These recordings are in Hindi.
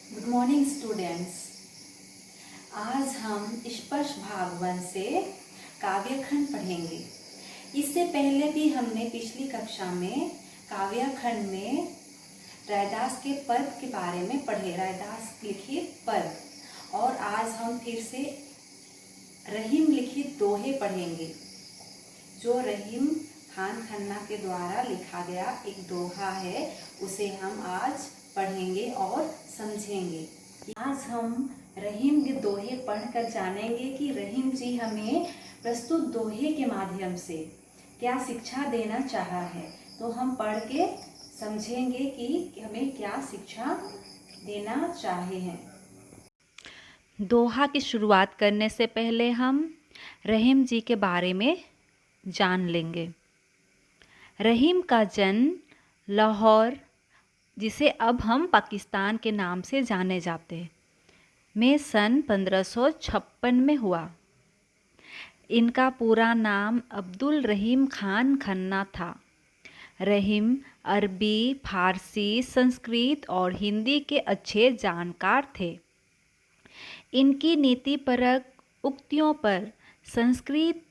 Good morning students. आज हम स्पर्श भाग 1 से काव्यखंड पढ़ेंगे। इससे पहले भी हमने पिछली कक्षा में काव्यखंड में रैदास के पद के बारे में पढ़े, रैदास लिखित पद। और आज हम फिर से रहीम लिखित दोहे पढ़ेंगे, जो रहीम खान खन्ना के द्वारा लिखा गया एक दोहा है। उसे हम आज पढ़ेंगे और समझेंगे। आज हम रहीम के दोहे पढ़कर जानेंगे कि रहीम जी हमें प्रस्तुत दोहे के माध्यम से क्या शिक्षा देना चाहा है। तो हम पढ़ के समझेंगे कि हमें क्या शिक्षा देना चाहे हैं। दोहा की शुरुआत करने से पहले हम रहीम जी के बारे में जान लेंगे। रहीम का जन्म लाहौर, जिसे अब हम पाकिस्तान के नाम से जाने जाते हैं, में सन 1556 में हुआ। इनका पूरा नाम अब्दुल रहीम खान खन्ना था। रहीम अरबी, फारसी, संस्कृत और हिंदी के अच्छे जानकार थे। इनकी नीतिपरक उक्तियों पर संस्कृत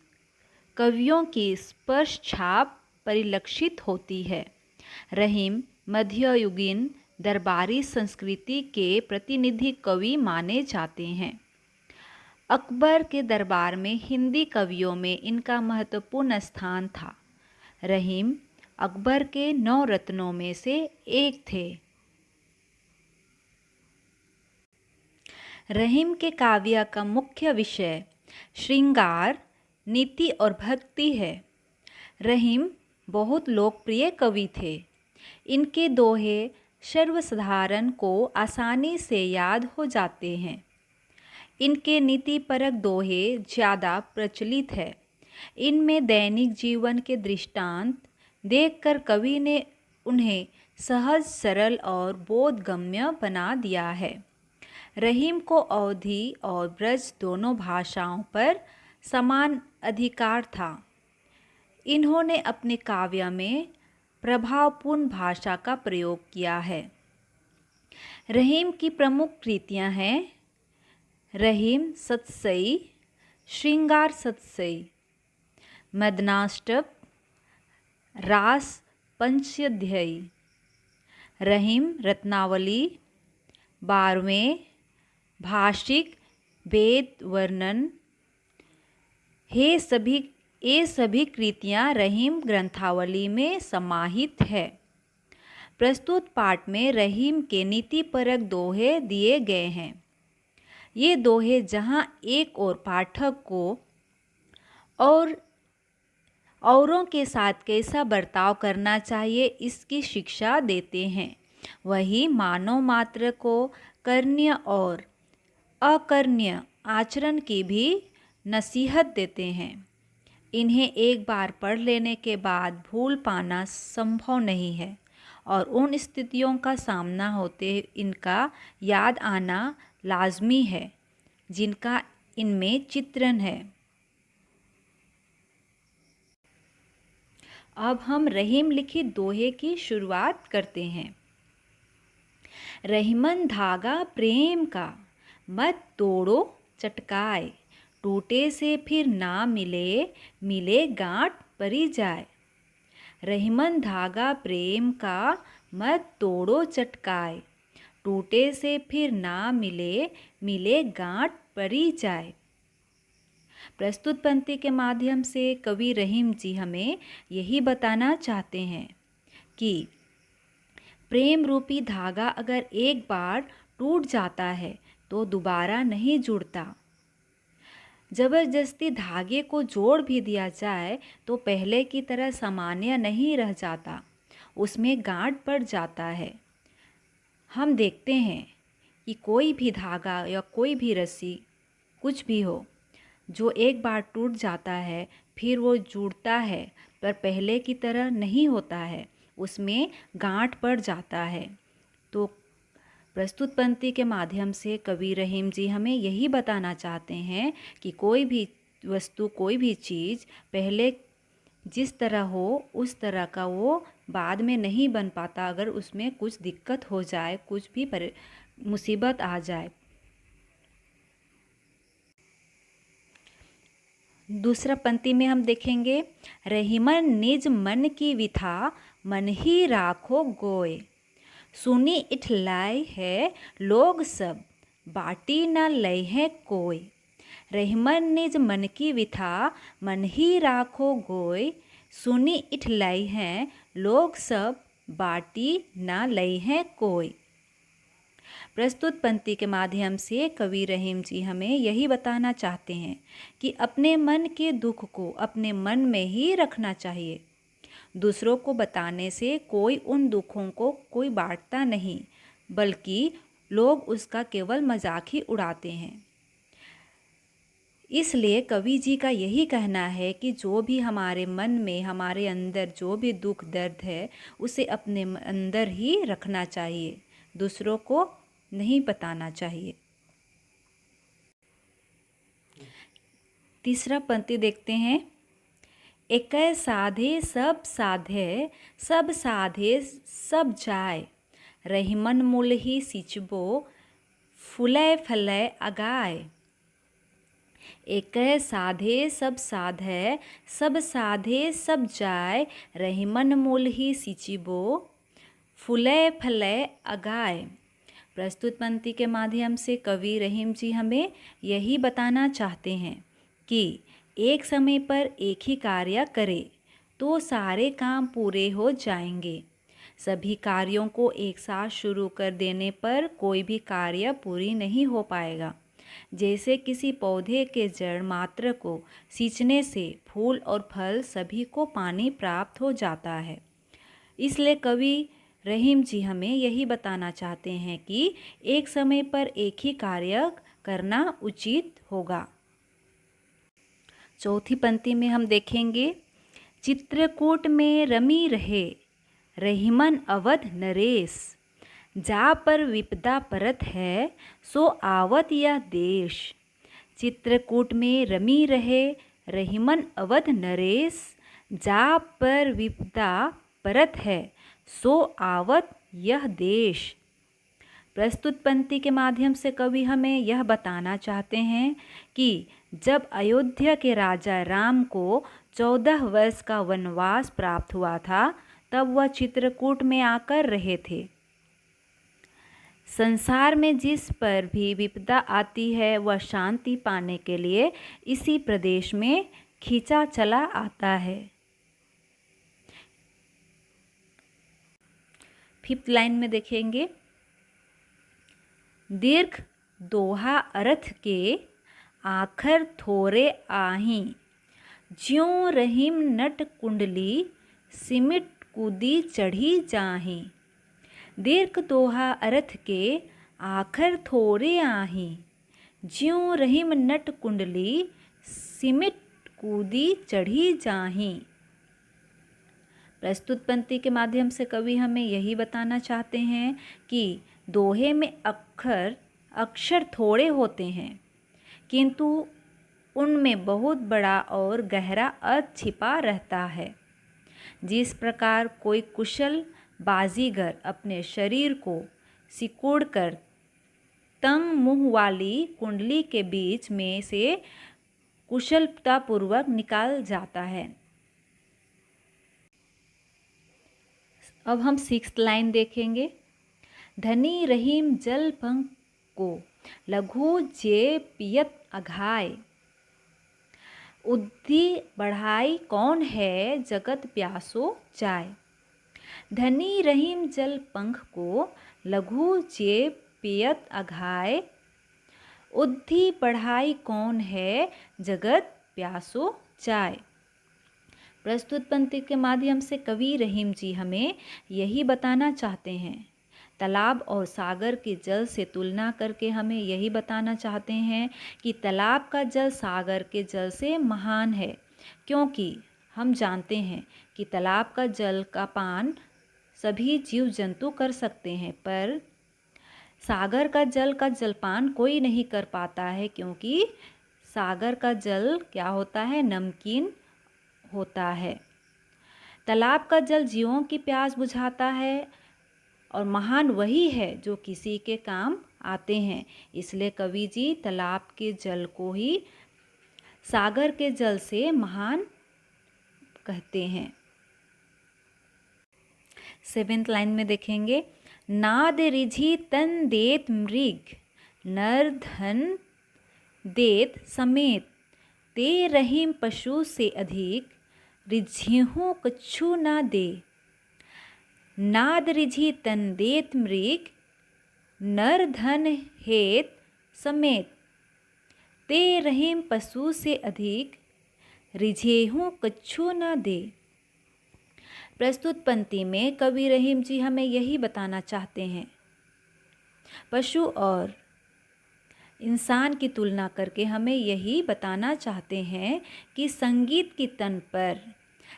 कवियों की स्पर्श छाप परिलक्षित होती है। रहीम मध्ययुगीन दरबारी संस्कृति के प्रतिनिधि कवि माने जाते हैं। अकबर के दरबार में हिंदी कवियों में इनका महत्वपूर्ण स्थान था। रहीम अकबर के 9 रत्नों में से एक थे। रहीम के काव्य का मुख्य विषय श्रृंगार, नीति और भक्ति है। रहीम बहुत लोकप्रिय कवि थे। इनके दोहे सर्वसाधारण को आसानी से याद हो जाते हैं। इनके नीतिपरक दोहे ज़्यादा प्रचलित है। इनमें दैनिक जीवन के दृष्टांत देखकर कवि ने उन्हें सहज, सरल और बोधगम्य बना दिया है। रहीम को अवधी और ब्रज दोनों भाषाओं पर समान अधिकार था। इन्होंने अपने काव्य में प्रभावपूर्ण भाषा का प्रयोग किया है। रहीम की प्रमुख कृतियाँ हैं रहीम सतसई, श्रृंगार सतसई, मदनाष्टक, रास पंचध्यायी, रहीम रत्नावली, 12वें, भाषिक, वेद वर्णन। ये सभी कृतियाँ रहीम ग्रंथावली में समाहित है। प्रस्तुत पाठ में रहीम के नीतिपरक दोहे दिए गए हैं। ये दोहे जहाँ एक और पाठक को औरों के साथ कैसा बर्ताव करना चाहिए इसकी शिक्षा देते हैं, वही मानव मात्र को करणीय और अकरणीय आचरण की भी नसीहत देते हैं। इन्हें एक बार पढ़ लेने के बाद भूल पाना संभव नहीं है और उन स्थितियों का सामना होते इनका याद आना लाजमी है जिनका इनमें चित्रण है। अब हम रहीम लिखित दोहे की शुरुआत करते हैं। रहीमन धागा प्रेम का, मत तोड़ो चटकाए, टूटे से फिर ना मिले, मिले गांठ परी जाए। रहीमन धागा प्रेम का, मत तोड़ो चटकाए, टूटे से फिर ना मिले, मिले गांठ परी जाए। प्रस्तुत पंक्ति के माध्यम से कवि रहीम जी हमें यही बताना चाहते हैं कि प्रेम रूपी धागा अगर एक बार टूट जाता है तो दोबारा नहीं जुड़ता। जबरदस्ती धागे को जोड़ भी दिया जाए तो पहले की तरह सामान्य नहीं रह जाता, उसमें गांठ पड़ जाता है। हम देखते हैं कि कोई भी धागा या कोई भी रस्सी, कुछ भी हो, जो एक बार टूट जाता है फिर वो जुड़ता है, पर पहले की तरह नहीं होता है, उसमें गांठ पड़ जाता है। तो प्रस्तुत पंक्ति के माध्यम से कवि रहीम जी हमें यही बताना चाहते हैं कि कोई भी वस्तु, कोई भी चीज़ पहले जिस तरह हो उस तरह का वो बाद में नहीं बन पाता। अगर उसमें कुछ दिक्कत हो जाए, कुछ भी मुसीबत आ जाए। दूसरा पंक्ति में हम देखेंगे, रहीमन निज मन की विथा मन ही राखो गोय, सुनी इठलाई है लोग सब बाटी न लय है कोय। रहीमन निज मन की विथा मन ही राखो गोय, सुनी इठलाई है लोग सब बाटी न लय है कोय। प्रस्तुत पंक्ति के माध्यम से कवि रहीम जी हमें यही बताना चाहते हैं कि अपने मन के दुख को अपने मन में ही रखना चाहिए। दूसरों को बताने से कोई उन दुखों को कोई बांटता नहीं, बल्कि लोग उसका केवल मजाक ही उड़ाते हैं। इसलिए कवि जी का यही कहना है कि जो भी हमारे मन में, हमारे अंदर जो भी दुख दर्द है, उसे अपने अंदर ही रखना चाहिए, दूसरों को नहीं बताना चाहिए। तीसरा पंक्ति देखते हैं, एक साधे सब साधे सब साधे सब जाय, रहीमन मूल ही सिंचबो फूलै फलै अगाय। एक साधे सब साधे सब साधे सब जाय, रहीमन मूल ही सिंचबो फूलै फलै अगाय। प्रस्तुत पंक्ति के माध्यम से कवि रहीम जी हमें यही बताना चाहते हैं कि एक समय पर एक ही कार्य करें तो सारे काम पूरे हो जाएंगे। सभी कार्यों को एक साथ शुरू कर देने पर कोई भी कार्य पूरी नहीं हो पाएगा। जैसे किसी पौधे के जड़ मात्र को सींचने से फूल और फल सभी को पानी प्राप्त हो जाता है। इसलिए कवि रहीम जी हमें यही बताना चाहते हैं कि एक समय पर एक ही कार्य करना उचित होगा। चौथी पंक्ति में हम देखेंगे, चित्रकूट में रमी रहे रहीमन अवध नरेश, जा पर विपदा परत है सो आवत यह देश। चित्रकूट में रमी रहे रहीमन अवध नरेश, जा पर विपदा परत है सो आवत यह देश। प्रस्तुत पंक्ति के माध्यम से कवि हमें यह बताना चाहते हैं कि जब अयोध्या के राजा राम को 14 वर्ष का वनवास प्राप्त हुआ था, तब वह चित्रकूट में आकर रहे थे। संसार में जिस पर भी विपदा आती है वह शांति पाने के लिए इसी प्रदेश में खींचा चला आता है। 5th लाइन में देखेंगे, दीर्घ दोहा अर्थ के आखर थोरे आही, ज्यों रहीम नट कुंडली सिमिट कूदी चढ़ी जाही। दीर्घ दोहा अर्थ के आखर थोरे आही, ज्यों रहीम नट कुंडली सिमिट कूदी चढ़ी जाही। प्रस्तुत पंक्ति के माध्यम से कवि हमें यही बताना चाहते हैं कि दोहे में अक्षर थोड़े होते हैं, किंतु उनमें बहुत बड़ा और गहरा अर्थ छिपा रहता है। जिस प्रकार कोई कुशल बाजीगर अपने शरीर को सिकोड़कर तंग मुंह वाली कुंडली के बीच में से कुशलतापूर्वक निकाल जाता है। अब हम 6th लाइन देखेंगे, धनी रहीम जल पंख को लघु जे पियत अघाय, उद्धि बढ़ाई कौन है जगत प्यासो जाय। धनी रहीम जल पंख को लघु जे पियत अघाय, उद्धि बढ़ाई कौन है जगत प्यासो जाय। प्रस्तुत पंक्ति के माध्यम से कवि रहीम जी हमें यही बताना चाहते हैं, तालाब और सागर के जल से तुलना करके हमें यही बताना चाहते हैं कि तालाब का जल सागर के जल से महान है, क्योंकि हम जानते हैं कि तालाब का जल का पान सभी जीव जंतु कर सकते हैं, पर सागर का जल का जलपान कोई नहीं कर पाता है, क्योंकि सागर का जल क्या होता है, नमकीन होता है। तालाब का जल जीवों की प्यास बुझाता है, और महान वही है जो किसी के काम आते हैं। इसलिए कवि जी तालाब के जल को ही सागर के जल से महान कहते हैं। 7th लाइन में देखेंगे, नाद रिझी तन देत मृग, नर धन देत समेत, ते रहीम पशु से अधिक, रिझिहूँ कछु ना दे। नाद रिझी तन देत मृग, नर धन हेत समेत, ते रहीम पशु से अधिक, रिझेहूँ कछु न दे। प्रस्तुत पंक्ति में कवि रहीम जी हमें यही बताना चाहते हैं। पशु और इंसान की तुलना करके हमें यही बताना चाहते हैं कि संगीत की तन पर,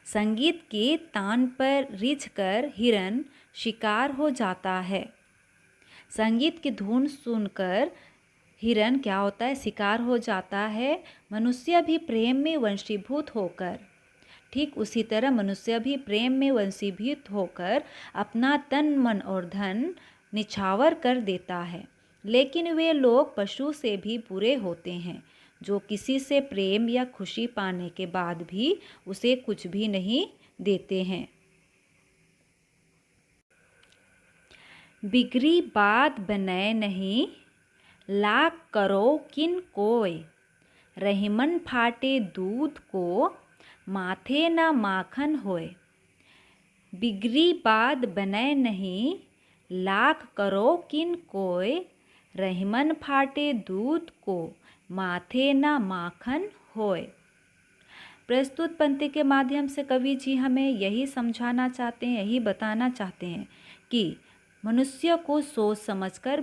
संगीत के तान पर रिझकर हिरन शिकार हो जाता है। संगीत की धुन सुनकर हिरन क्या होता है, शिकार हो जाता है। मनुष्य भी प्रेम में वशीभूत होकर, ठीक उसी तरह मनुष्य भी प्रेम में वशीभूत होकर अपना तन मन और धन निछावर कर देता है। लेकिन वे लोग पशु से भी बुरे होते हैं, जो किसी से प्रेम या खुशी पाने के बाद भी उसे कुछ भी नहीं देते हैं। बिगड़ी बात बनै नहीं, लाख करो किन कोय, रहीमन फाटे दूध को, माथे ना माखन होय। बिगड़ी बात बनै नहीं, लाख करो किन कोय, रहीमन फाटे दूध को, माथे ना माखन होय। प्रस्तुत पंक्ति के माध्यम से कवि जी हमें यही समझाना चाहते हैं, यही बताना चाहते हैं कि मनुष्य को सोच समझकर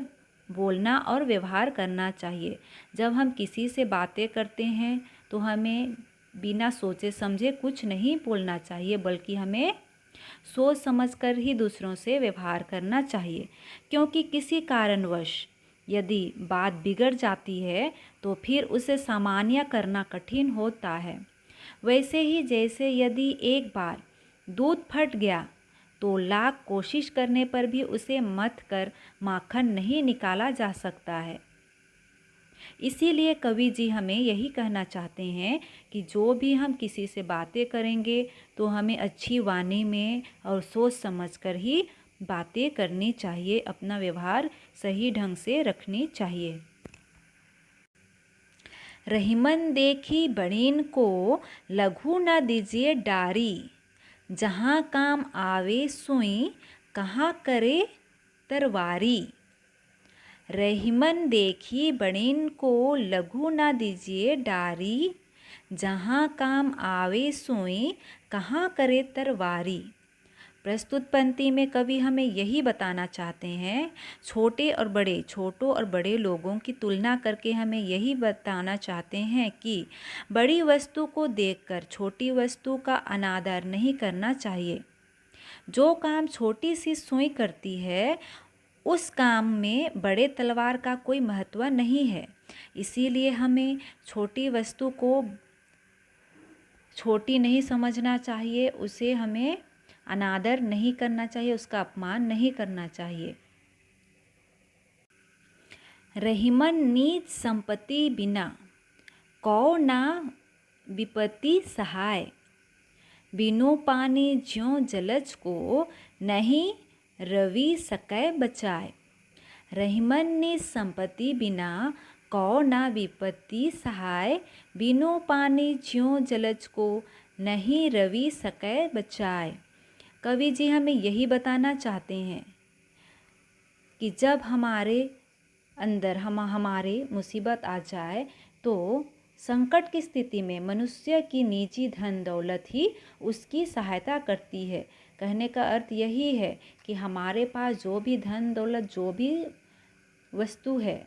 बोलना और व्यवहार करना चाहिए। जब हम किसी से बातें करते हैं तो हमें बिना सोचे समझे कुछ नहीं बोलना चाहिए, बल्कि हमें सोच समझकर ही दूसरों से व्यवहार करना चाहिए। क्योंकि किसी कारणवश यदि बात बिगड़ जाती है तो फिर उसे सामान्य करना कठिन होता है। वैसे ही जैसे यदि एक बार दूध फट गया तो लाख कोशिश करने पर भी उसे मथ कर माखन नहीं निकाला जा सकता है। इसीलिए कवि जी हमें यही कहना चाहते हैं कि जो भी हम किसी से बातें करेंगे तो हमें अच्छी वाणी में और सोच समझकर ही बातें करनी चाहिए, अपना व्यवहार सही ढंग से रखनी चाहिए। रहीमन देखी बड़ीन को, लघु न दीजिए डारी, जहाँ काम आवे सुई, कहाँ करे तरवारी। रहीमन देखी बड़ीन को, लघु न दीजिए डारी, जहाँ काम आवे सुई, कहाँ करे तरवारी। प्रस्तुत पंक्ति में कवि हमें यही बताना चाहते हैं, छोटों और बड़े लोगों की तुलना करके हमें यही बताना चाहते हैं कि बड़ी वस्तु को देखकर छोटी वस्तु का अनादर नहीं करना चाहिए। जो काम छोटी सी सुई करती है उस काम में बड़े तलवार का कोई महत्व नहीं है। इसीलिए हमें छोटी वस्तु को छोटी नहीं समझना चाहिए, उसे हमें अनादर नहीं करना चाहिए, उसका अपमान नहीं करना चाहिए। रहीमन नीच संपत्ति बिना, कौ ना विपत्ति सहाय, बिनु पानी ज्यों जलज को, नहीं रवि सकै बचाए। रहीमन नीच संपत्ति बिना, कौ ना विपत्ति सहाय, बिनु पानी ज्यों जलज को, नहीं रवि सकै बचाए। कवि जी हमें यही बताना चाहते हैं कि जब हमारे अंदर हमारे मुसीबत आ जाए तो संकट की स्थिति में मनुष्य की निजी धन दौलत ही उसकी सहायता करती है। कहने का अर्थ यही है कि हमारे पास जो भी धन दौलत, जो भी वस्तु है,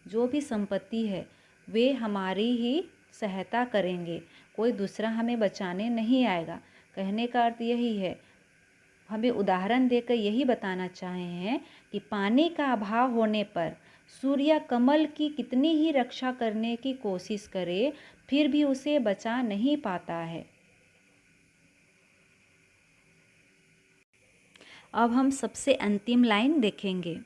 जो भी संपत्ति है, वे हमारी ही सहायता करेंगे, कोई दूसरा हमें बचाने नहीं आएगा। कहने का अर्थ यही है। हमें उदाहरण देकर यही बताना चाहे हैं कि पानी का अभाव होने पर सूर्य कमल की कितनी ही रक्षा करने की कोशिश करे, फिर भी उसे बचा नहीं पाता है। अब हम सबसे अंतिम लाइन देखेंगे।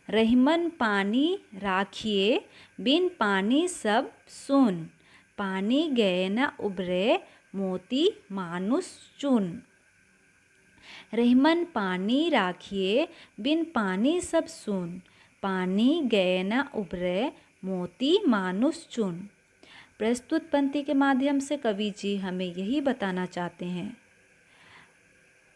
रहीमन पानी राखिए, बिन पानी सब सून, पानी गए न उभरे, मोती मानुष चून। रहीमन पानी राखिए, बिन पानी सब सून, पानी गए न उभरे, मोती मानुष चून। प्रस्तुत पंक्ति के माध्यम से कवि जी हमें यही बताना चाहते हैं।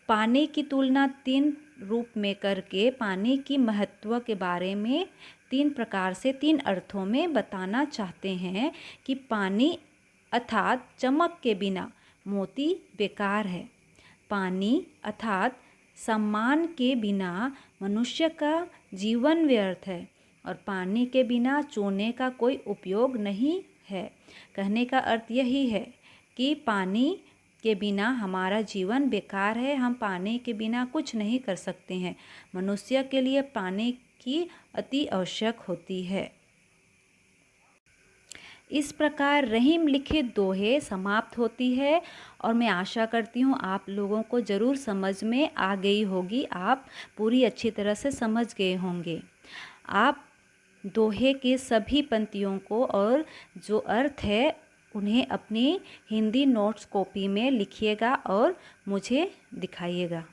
पानी की तुलना 3 रूप में करके पानी की महत्व के बारे में 3 प्रकार से 3 अर्थों में बताना चाहते हैं कि पानी अर्थात चमक के बिना मोती बेकार है। पानी अर्थात सम्मान के बिना मनुष्य का जीवन व्यर्थ है और पानी के बिना चूने का कोई उपयोग नहीं है। कहने का अर्थ यही है कि पानी के बिना हमारा जीवन बेकार है, हम पानी के बिना कुछ नहीं कर सकते हैं। मनुष्य के लिए पानी की अति आवश्यक होती है। इस प्रकार रहीम लिखित दोहे समाप्त होती है और मैं आशा करती हूँ आप लोगों को ज़रूर समझ में आ गई होगी, आप पूरी अच्छी तरह से समझ गए होंगे। आप दोहे के सभी पंक्तियों को और जो अर्थ है उन्हें अपनी हिंदी नोट्स कॉपी में लिखिएगा और मुझे दिखाइएगा।